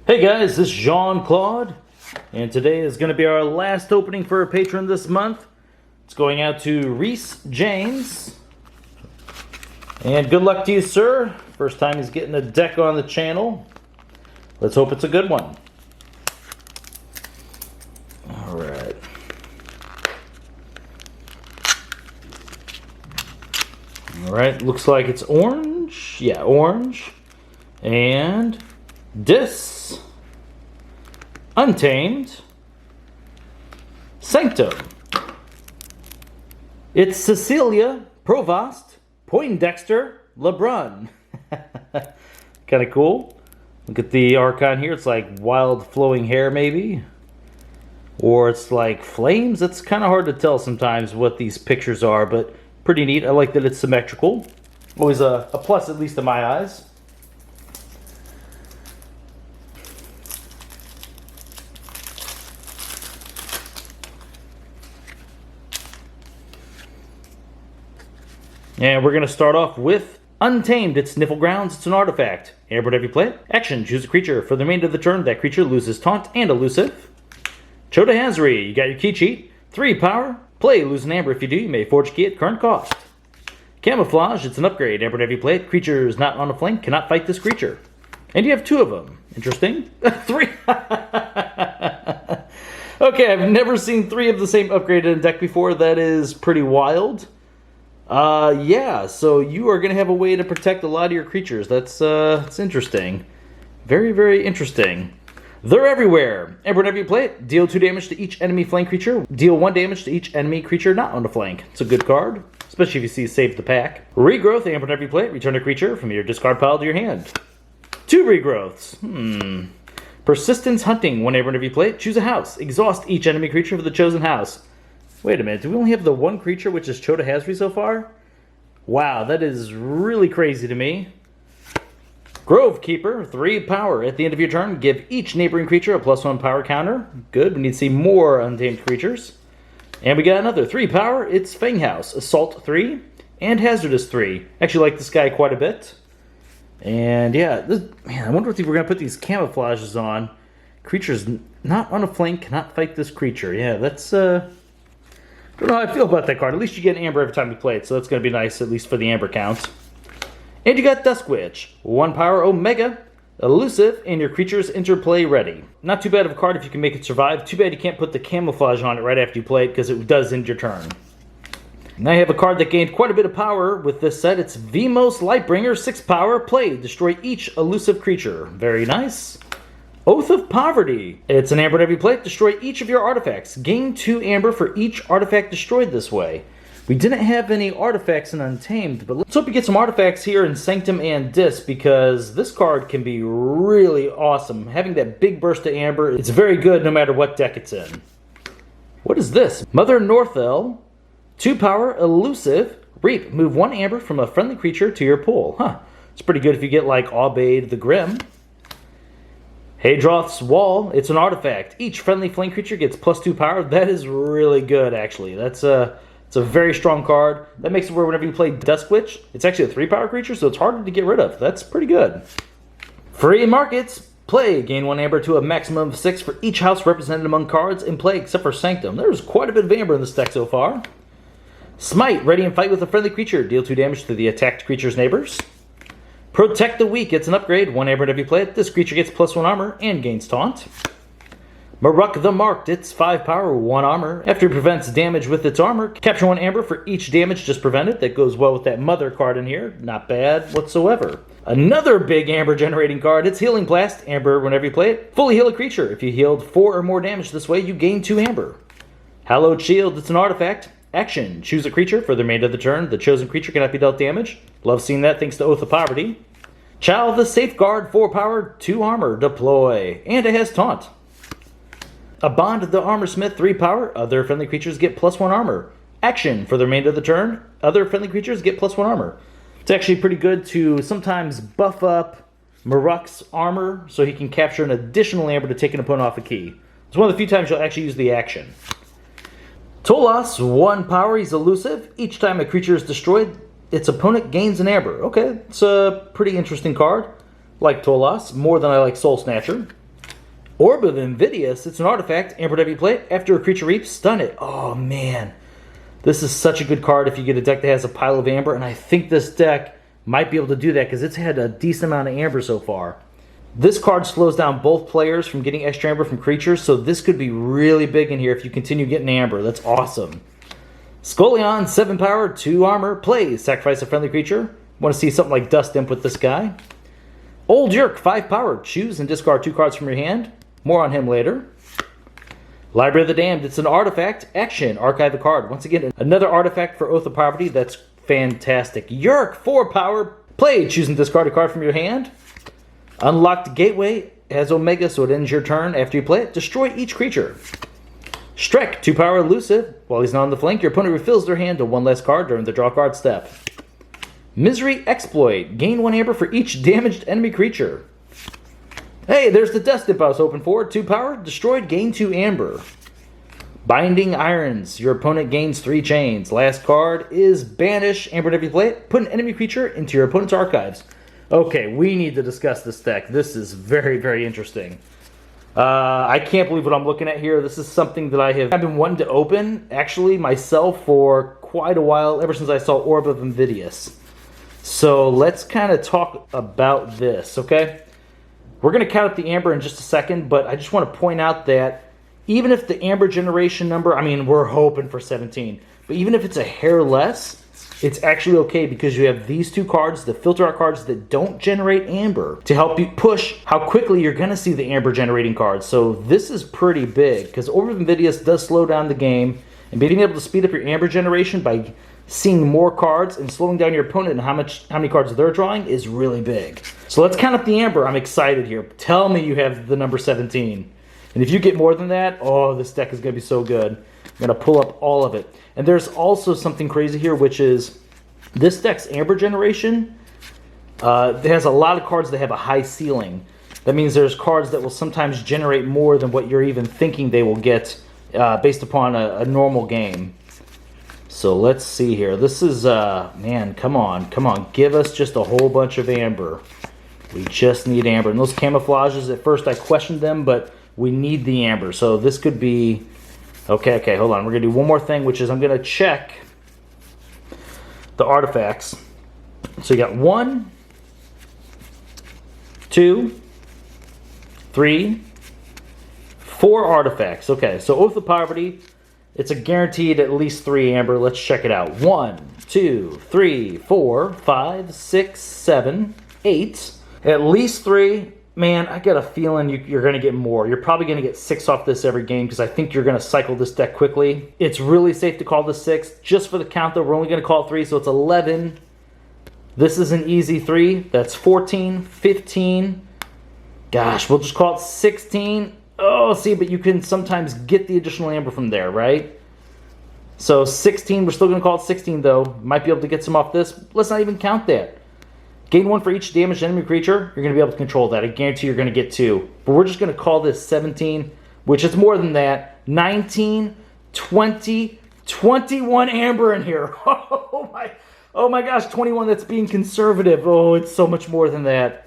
Hey guys, this is Jean-Claude, and today is going to be our last opening for a patron this month. It's going out to Rhys James. And good luck to you, sir. First time he's getting a deck on the channel. Let's hope it's a good one. Alright. Alright, looks like it's orange. Yeah, orange. And Dis, Untamed, Sanctum. It's Cecelia, Provost Poindexter, Lebrun. Kind of cool. Look at the archon here. It's like wild flowing hair maybe. Or it's like flames. It's kind of hard to tell sometimes what these pictures are, but pretty neat. I like that it's symmetrical. Always a plus, at least in my eyes. And we're going to start off with Untamed. It's Niffle Grounds. It's an artifact. Aember whenever you play it. Action. Choose a creature. For the remainder of the turn, that creature loses Taunt and Elusive. Tolas, you got your key cheat. 3 power. Play. Lose an Aember. If you do, you may forge a key at current cost. Camouflage. It's an upgrade. Aember whenever you play it. Creatures not on a flank cannot fight this creature. And you have 2 of them. Interesting. 3. Okay, I've never seen 3 of the same upgrade in a deck before. That is pretty wild. Yeah, so you are going to have a way to protect a lot of your creatures. That's interesting. Very, very interesting. They're everywhere. And whenever you play it, deal 2 damage to each enemy flank creature. Deal 1 damage to each enemy creature not on the flank. It's a good card, especially if you see Save the Pack. Regrowth, and whenever you play it, return a creature from your discard pile to your hand. 2 regrowths. Persistence Hunting, whenever you play it, choose a house. Exhaust each enemy creature for the chosen house. Wait a minute, do we only have the 1 creature, which is Choda so far? Wow, that is really crazy to me. Grove Keeper, 3 power. At the end of your turn, give each neighboring creature a +1 power counter. Good, we need to see more Untamed creatures. And we got another 3 power. It's Fanghouse, Assault 3, and Hazardous 3. Actually like this guy quite a bit. And yeah, man, I wonder if we're going to put these camouflages on. Creatures not on a flank cannot fight this creature. Yeah, that's... I don't know how I feel about that card. At least you get an Aember every time you play it, so that's going to be nice, at least for the Aember count. And you got Dusk Witch. 1 power Omega, Elusive, and your creature's interplay ready. Not too bad of a card if you can make it survive. Too bad you can't put the camouflage on it right after you play it, because it does end your turn. Now you have a card that gained quite a bit of power with this set. It's Vemos Lightbringer, 6 power. Play. Destroy each elusive creature. Very nice. Oath of Poverty. It's an Aember whenever you play it. Destroy each of your artifacts. Gain 2 Aember for each artifact destroyed this way. We didn't have any artifacts in Untamed, but let's hope you get some artifacts here in Sanctum and Dis, because this card can be really awesome. Having that big burst of Aember, it's very good no matter what deck it's in. What is this? Mother Northel. 2 power, Elusive. Reap. Move 1 Aember from a friendly creature to your pool. Huh. It's pretty good if you get like Aubade the Grim. Hadroth's Wall, it's an artifact. Each friendly flank creature gets +2 power. That is really good, actually. It's a very strong card. That makes it where whenever you play Dusk Witch, it's actually a 3 power creature, so it's harder to get rid of. That's pretty good. Free Markets. Play. Gain 1 Aember to a maximum of 6 for each house represented among cards in play, except for Sanctum. There's quite a bit of Aember in this deck so far. Smite. Ready and fight with a friendly creature. Deal 2 damage to the attacked creature's neighbors. Protect the Weak, it's an upgrade. 1 Aember whenever you play it. This creature gets +1 armor and gains Taunt. Maruk the Marked, it's 5 power, 1 armor. After it prevents damage with its armor, capture 1 Aember for each damage just prevented. That goes well with that Mother card in here. Not bad whatsoever. Another big Aember generating card, it's Healing Blast. Aember whenever you play it. Fully heal a creature. If you healed 4 or more damage this way, you gain 2 Aember. Hallowed Shield, it's an artifact. Action. Choose a creature for the remainder of the turn. The chosen creature cannot be dealt damage. Love seeing that thanks to Oath of Poverty. Chow the Safeguard, 4 power, 2 armor. Deploy. And it has Taunt. A Bond the Armorsmith, 3 power. Other friendly creatures get +1 armor. Action. For the remainder of the turn, other friendly creatures get +1 armor. It's actually pretty good to sometimes buff up Maruk's armor so he can capture an additional Aember to take an opponent off a key. It's one of the few times you'll actually use the action. Tolas, 1 power, he's elusive. Each time a creature is destroyed, its opponent gains an Aember. Okay, it's a pretty interesting card. Like Tolas, more than I like Soul Snatcher. Orb of Invidious. It's an artifact. Aember W play it. After a creature reaps, stun it. Oh, man. This is such a good card if you get a deck that has a pile of Aember, and I think this deck might be able to do that because it's had a decent amount of Aember so far. This card slows down both players from getting extra Aember from creatures, so this could be really big in here if you continue getting Aember. That's awesome. Scullion, 7 power, 2 armor, plays. Sacrifice a friendly creature. Want to see something like Dust Imp with this guy. Old Yerk, 5 power, choose and discard 2 cards from your hand. More on him later. Library of the Damned, it's an artifact. Action, archive a card. Once again, another artifact for Oath of Poverty. That's fantastic. Yerk, 4 power, play. Choose and discard a card from your hand. Unlocked Gateway has Omega, so it ends your turn. After you play it, destroy each creature. Strek, 2 power, elusive. While he's not on the flank, your opponent refills their hand to 1 less card during the draw card step. Misery Exploit, gain 1 Aember for each damaged enemy creature. Hey, there's the Dust Imp I was hoping for. 2 power, destroyed, gain 2 Aember. Binding Irons, your opponent gains 3 chains. Last card is Banish. Aember, if you play it, put an enemy creature into your opponent's archives. Okay, we need to discuss this deck. This is very, very interesting. I can't believe what I'm looking at here. This is something that I've been wanting to open, actually, myself for quite a while, ever since I saw Orb of Invidious. So let's kind of talk about this, okay? We're going to count up the Aember in just a second, but I just want to point out that even if the Aember generation number, I mean, we're hoping for 17, but even if it's a hair less, it's actually okay because you have these 2 cards, the filter out cards that don't generate Aember, to help you push how quickly you're going to see the Aember generating cards. So this is pretty big because Orb of Invidious does slow down the game, and being able to speed up your Aember generation by seeing more cards and slowing down your opponent and how many cards they're drawing is really big. So let's count up the Aember. I'm excited here. Tell me you have the number 17. And if you get more than that, oh, this deck is going to be so good. I'm going to pull up all of it. And there's also something crazy here, which is this deck's Aember generation. It has a lot of cards that have a high ceiling. That means there's cards that will sometimes generate more than what you're even thinking they will get based upon a normal game. So let's see here. This is, man, come on. Give us just a whole bunch of Aember. We just need Aember. And those camouflages, at first I questioned them, but we need the Aember. So this could be, okay, hold on. We're going to do one more thing, which is I'm going to check the artifacts. So you got 1, 2, 3, 4 artifacts. Okay, so Oath of Poverty. It's a guaranteed at least 3 Aember. Let's check it out. 1, 2, 3, 4, 5, 6, 7, 8. At least 3. Man, I got a feeling you're going to get more. You're probably going to get 6 off this every game because I think you're going to cycle this deck quickly. It's really safe to call this 6. Just for the count, though, we're only going to call it 3, so it's 11. This is an easy 3. That's 14, 15. Gosh, we'll just call it 16. Oh, see, but you can sometimes get the additional Aember from there, right? So 16, we're still going to call it 16, though. Might be able to get some off this. Let's not even count that. Gain 1 for each damaged enemy creature. You're going to be able to control that. I guarantee you're going to get 2. But we're just going to call this 17, which is more than that. 19, 20, 21 Aember in here. Oh my gosh, 21, that's being conservative. Oh, it's so much more than that.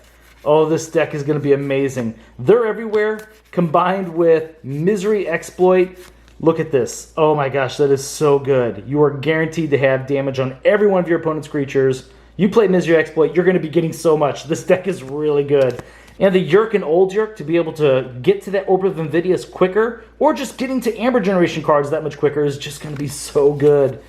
Oh, this deck is going to be amazing. They're everywhere, combined with Misery Exploit. Look at this. Oh my gosh, that is so good. You are guaranteed to have damage on every one of your opponent's creatures. You play Misery Exploit, you're going to be getting so much. This deck is really good. And the Yerk and Old Yerk, to be able to get to that Orb of Invidious quicker, or just getting to Aember generation cards that much quicker, is just going to be so good.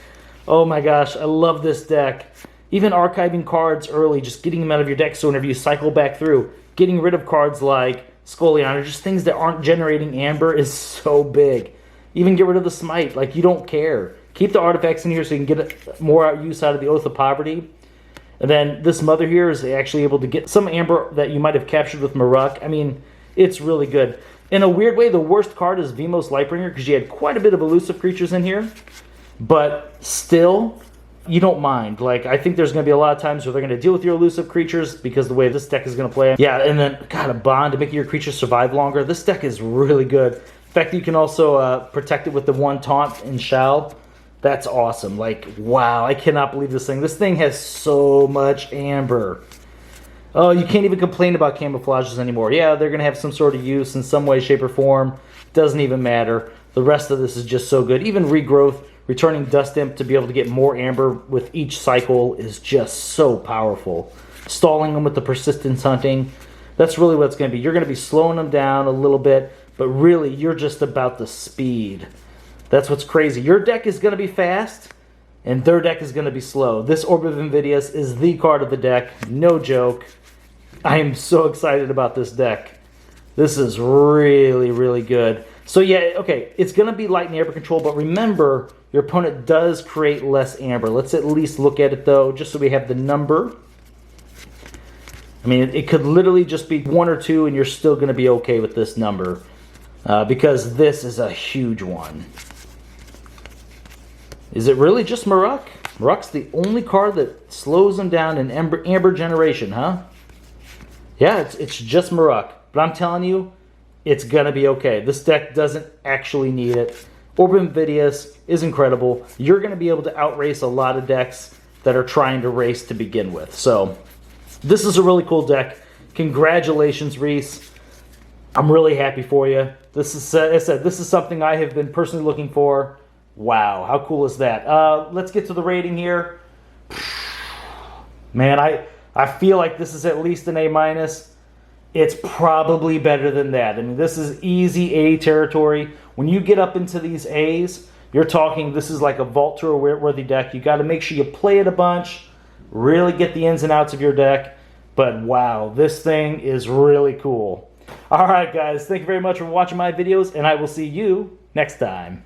Oh my gosh, I love this deck. Even archiving cards early, just getting them out of your deck so whenever you cycle back through, getting rid of cards like Scullion or just things that aren't generating Aember is so big. Even get rid of the Smite, like you don't care. Keep the artifacts in here so you can get more use out of the Oath of Poverty. And then this Mother here is actually able to get some Aember that you might have captured with Maruk. I mean, it's really good. In a weird way, the worst card is Vimos Lightbringer because you had quite a bit of elusive creatures in here. But still, you don't mind. Like, I think there's going to be a lot of times where they're going to deal with your elusive creatures because the way this deck is going to play. Yeah, and then, God, a bond to make your creatures survive longer. This deck is really good. The fact that you can also protect it with the 1 taunt and shell, that's awesome. Like, wow, I cannot believe this thing. This thing has so much Aember. Oh, you can't even complain about camouflages anymore. Yeah, they're going to have some sort of use in some way, shape, or form. Doesn't even matter. The rest of this is just so good. Even regrowth, returning Dust Imp to be able to get more Aember with each cycle is just so powerful. Stalling them with the persistence hunting, that's really what it's going to be. You're going to be slowing them down a little bit, but really you're just about the speed. That's what's crazy. Your deck is going to be fast, and their deck is going to be slow. This Orb of Invidious is the card of the deck. No joke. I am so excited about this deck. This is really, really good. So yeah, okay, it's going to be light and Aember control, but remember, your opponent does create less Aember. Let's at least look at it, though, just so we have the number. I mean, it could literally just be 1 or 2, and you're still going to be okay with this number, because this is a huge one. Is it really just Maruk? Maruk's the only card that slows them down in Aember generation, huh? Yeah, it's just Maruk. But I'm telling you, it's going to be okay. This deck doesn't actually need it. Orb of Invidious is incredible. You're going to be able to outrace a lot of decks that are trying to race to begin with. So, this is a really cool deck. Congratulations, Rhys. I'm really happy for you. This is, as I said, this is something I have been personally looking for. Wow, how cool is that? Let's get to the rating here. Man, I feel like this is at least an A-. It's probably better than that. I mean, this is easy A territory. When you get up into these A's, you're talking this is like a Vault Tour worthy deck. You got to make sure you play it a bunch, really get the ins and outs of your deck. But wow, this thing is really cool. All right, guys, thank you very much for watching my videos, and I will see you next time.